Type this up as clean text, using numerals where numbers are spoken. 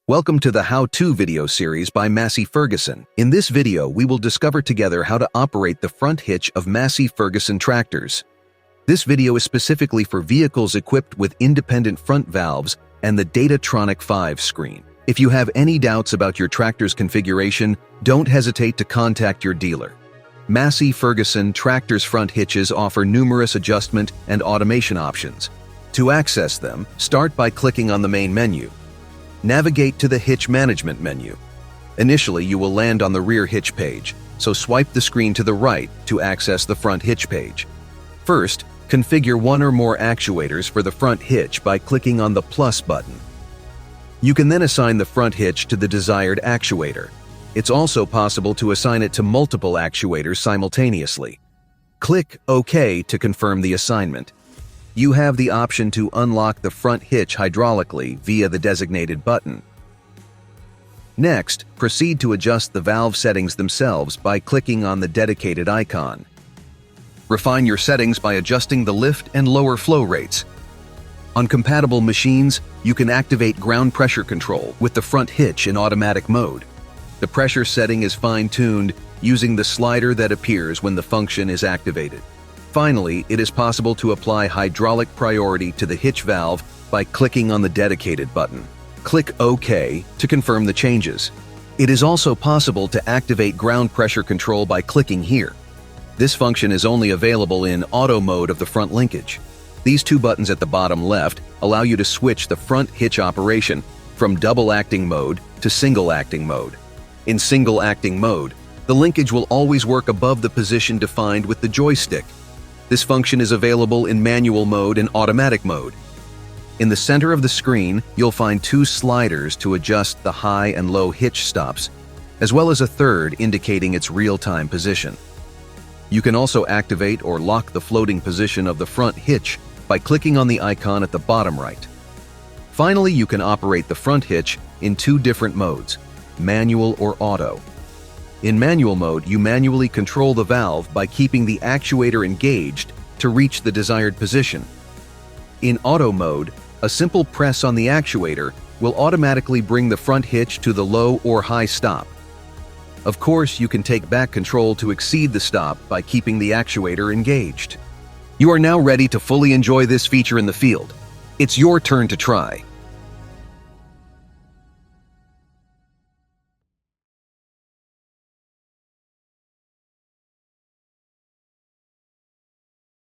Welcome to the How-To video series by Massey Ferguson. In this video, we will discover together how to operate the front hitch of Massey Ferguson tractors. This video is specifically for vehicles equipped with independent front valves and the Datatronic 5 screen. If you have any doubts about your tractor's configuration, don't hesitate to contact your dealer. Massey Ferguson tractors' front hitches offer numerous adjustment and automation options. To access them, start by clicking on the main menu. Navigate to the Hitch Management menu. Initially, you will land on the rear hitch page, so swipe the screen to the right to access the front hitch page. First, configure one or more actuators for the front hitch by clicking on the plus button. You can then assign the front hitch to the desired actuator. It's also possible to assign it to multiple actuators simultaneously. Click OK to confirm the assignment. You have the option to unlock the front hitch hydraulically via the designated button. Next, proceed to adjust the valve settings themselves by clicking on the dedicated icon. Refine your settings by adjusting the lift and lower flow rates. On compatible machines, you can activate ground pressure control with the front hitch in automatic mode. The pressure setting is fine-tuned using the slider that appears when the function is activated. Finally, it is possible to apply hydraulic priority to the hitch valve by clicking on the dedicated button. Click OK to confirm the changes. It is also possible to activate ground pressure control by clicking here. This function is only available in auto mode of the front linkage. These two buttons at the bottom left allow you to switch the front hitch operation from double acting mode to single acting mode. In single acting mode, the linkage will always work above the position defined with the joystick. This function is available in manual mode and automatic mode. In the center of the screen, you'll find two sliders to adjust the high and low hitch stops, as well as a third indicating its real-time position. You can also activate or lock the floating position of the front hitch by clicking on the icon at the bottom right. Finally, you can operate the front hitch in two different modes, manual or auto. In manual mode, you manually control the valve by keeping the actuator engaged to reach the desired position. In auto mode, a simple press on the actuator will automatically bring the front hitch to the low or high stop. Of course, you can take back control to exceed the stop by keeping the actuator engaged. You are now ready to fully enjoy this feature in the field. It's your turn to try.